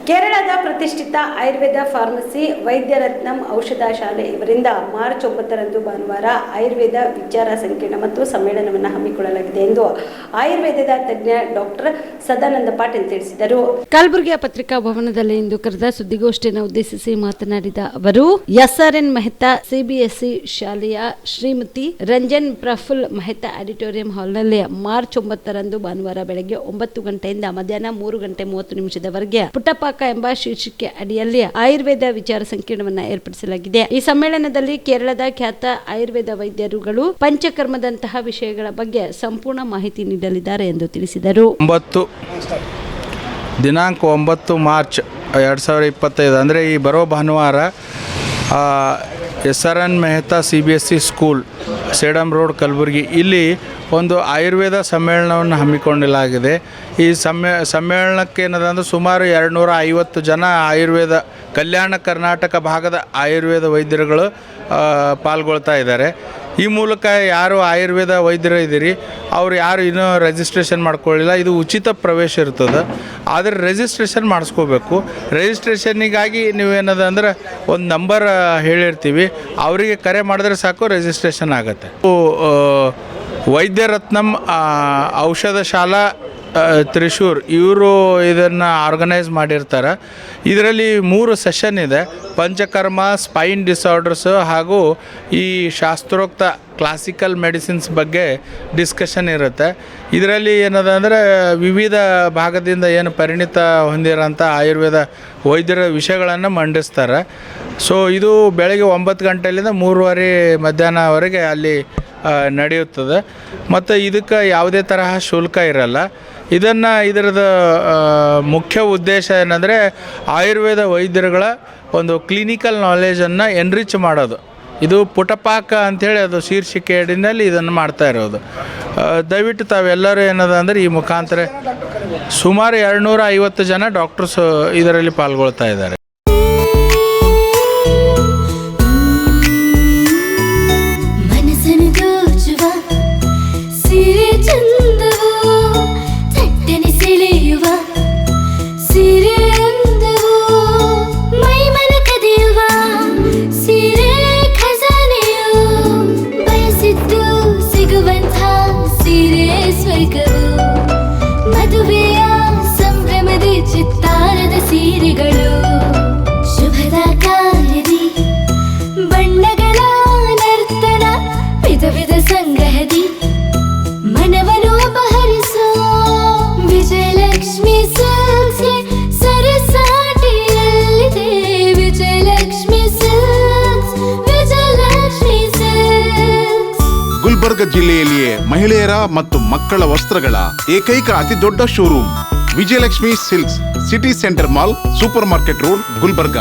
ಕೇರಳದ ಪ್ರತಿಷ್ಠಿತ ಆಯುರ್ವೇದ ಫಾರ್ಮಸಿ ವೈದ್ಯರತ್ನಂ ಔಷಧ ಶಾಲೆ ಇವರಿಂದ ಮಾರ್ಚ್ 9ರಂದು ಭಾನುವಾರ ಆಯುರ್ವೇದ ವಿಚಾರ ಸಂಕಿರಣ ಮತ್ತು ಸಮ್ಮೇಳನವನ್ನು ಹಮ್ಮಿಕೊಳ್ಳಲಾಗಿದೆ ಎಂದು ಆಯುರ್ವೇದದ ತಜ್ಞ ಡಾಕ್ಟರ್ ಸದಾನಂದ ಪಾಟೀಲ್ ತಿಳಿಸಿದರು. ಕಲಬುರಗಿಯ ಪತ್ರಿಕಾ ಭವನದಲ್ಲಿ ಇಂದು ಕರೆದ ಸುದ್ದಿಗೋಷ್ಠಿಯನ್ನು ಉದ್ದೇಶಿಸಿ ಮಾತನಾಡಿದ ಅವರು, SRN ಮೆಹ್ತಾ CBSE ಶಾಲೆಯ ಶ್ರೀಮತಿ ರಂಜನ್ ಪ್ರಫುಲ್ ಮೆಹ್ತಾ ಆಡಿಟೋರಿಯಂ ಹಾಲ್ನಲ್ಲಿ ಮಾರ್ಚ್ 9ರಂದು ಭಾನುವಾರ ಬೆಳಗ್ಗೆ 9 ಗಂಟೆಯಿಂದ ಮಧ್ಯಾಹ್ನ 3 ಗಂಟೆ 30 ನಿಮಿಷದವರೆಗೆ ಪುಟ್ಟಪಾಕ ಎಂಬ ಶೀರ್ಷಿಕೆ ಅಡಿಯಲ್ಲಿ ಆಯುರ್ವೇದ ವಿಚಾರ ಸಂಕಿರಣವನ್ನು ಏರ್ಪಡಿಸಲಾಗಿದೆ. ಈ ಸಮ್ಮೇಳನದಲ್ಲಿ ಕೇರಳದ ಖ್ಯಾತ ಆಯುರ್ವೇದ ವೈದ್ಯರುಗಳು ಪಂಚಕರ್ಮದಂತಹ ವಿಷಯಗಳ ಬಗ್ಗೆ ಸಂಪೂರ್ಣ ಮಾಹಿತಿ ನೀಡಲಿದ್ದಾರೆ ಎಂದು ತಿಳಿಸಿದರು. ದಿನಾಂಕ 9 ಮಾರ್ಚ್ 2025 ಅಂದರೆ ಈ ಬರೋ ಭಾನುವಾರ SRN Mehta CBSE school Sedam road Kalaburagi ಇಲ್ಲಿ ಒಂದು ಆಯುರ್ವೇದ ಸಮ್ಮೇಳನವನ್ನು ಹಮ್ಮಿಕೊಳ್ಳಲಾಗಿದೆ. ಈ ಸಮ್ಮೇಳನಕ್ಕೆ ಏನದಂದ್ರೆ ಸುಮಾರು 250 ಜನ ಆಯುರ್ವೇದ ಕಲ್ಯಾಣ ಕರ್ನಾಟಕ ಭಾಗದ ಆಯುರ್ವೇದ ವೈದ್ಯರುಗಳು ಪಾಲ್ಗೊಳ್ತಾ ಇದ್ದಾರೆ. ಈ ಮೂಲಕ ಯಾರು ಆಯುರ್ವೇದ ವೈದ್ಯರು ಇದ್ದೀರಿ ಅವ್ರು ಯಾರು ಇನ್ನೂ ರಿಜಿಸ್ಟ್ರೇಷನ್ ಮಾಡ್ಕೊಳ್ಳಿಲ್ಲ, ಇದು ಉಚಿತ ಪ್ರವೇಶ ಇರ್ತದೆ. ಆದರೆ ರಿಜಿಸ್ಟ್ರೇಷನ್ ಮಾಡಿಸ್ಕೋಬೇಕು. ರಿಜಿಸ್ಟ್ರೇಷನ್ನಿಗಾಗಿ ನೀವೇನದ ಅಂದ್ರೆ ಒಂದು ನಂಬರ್ ಹೇಳಿರ್ತೀವಿ, ಅವರಿಗೆ ಕರೆ ಮಾಡಿದ್ರೆ ಸಾಕು, ರಿಜಿಸ್ಟ್ರೇಷನ್ ಆಗುತ್ತೆ. ವೈದ್ಯರತ್ನಂ ಔಷಧ ಶಾಲಾ ತ್ರಿಶೂರ್ ಇವರು ಇದನ್ನು ಆರ್ಗನೈಸ್ ಮಾಡಿರ್ತಾರೆ. ಇದರಲ್ಲಿ 3 ಸೆಷನ್ ಇದೆ. ಪಂಚಕರ್ಮ, ಸ್ಪೈನ್ ಡಿಸಾರ್ಡರ್ಸ್ ಹಾಗೂ ಈ ಶಾಸ್ತ್ರೋಕ್ತ ಕ್ಲಾಸಿಕಲ್ ಮೆಡಿಸಿನ್ಸ್ ಬಗ್ಗೆ ಡಿಸ್ಕಷನ್ ಇರುತ್ತೆ. ಇದರಲ್ಲಿ ಏನದ ಅಂದರೆ ವಿವಿಧ ಭಾಗದಿಂದ ಏನು ಪರಿಣಿತ ಹೊಂದಿರೋಂಥ ಆಯುರ್ವೇದ ವೈದ್ಯರ ವಿಷಯಗಳನ್ನು ಮಂಡಿಸ್ತಾರೆ. ಸೊ ಇದು ಬೆಳಗ್ಗೆ 9 ಗಂಟೆಯಿಂದ 3:30 ಮಧ್ಯಾಹ್ನವರೆಗೆ ಅಲ್ಲಿ ನಡೆಯುತ್ತದೆ. ಮತ್ತು ಇದಕ್ಕೆ ಯಾವುದೇ ತರಹ ಶುಲ್ಕ ಇರಲ್ಲ. ಇದರದ ಮುಖ್ಯ ಉದ್ದೇಶ ಏನಂದರೆ ಆಯುರ್ವೇದ ವೈದ್ಯರುಗಳ ಒಂದು ಕ್ಲಿನಿಕಲ್ ನಾಲೆಜನ್ನು ಎನ್ರಿಚ್ ಮಾಡೋದು. ಇದು ಪುಟಪಾಕ ಅಂಥೇಳಿ ಅದು ಶೀರ್ಷಿಕೆ ಅಡಿನಲ್ಲಿ ಇದನ್ನು ಮಾಡ್ತಾ ಇರೋದು. ದಯವಿಟ್ಟು ತಾವೆಲ್ಲರೂ ಏನದ ಅಂದರೆ ಈ ಮುಖಾಂತರ ಸುಮಾರು 250 ಜನ ಡಾಕ್ಟರ್ಸ್ ಇದರಲ್ಲಿ ಪಾಲ್ಗೊಳ್ತಾ ಇದ್ದಾರೆ. ಗುಲ್ಬರ್ಗ ಜಿಲ್ಲೆಯಲ್ಲಿಯೇ ಮಹಿಳೆಯರ ಮತ್ತು ಮಕ್ಕಳ ವಸ್ತ್ರಗಳ ಏಕೈಕ ಅತಿ ದೊಡ್ಡ showroom Vijayalakshmi silks, city centre mall, super market road, Gulbarga.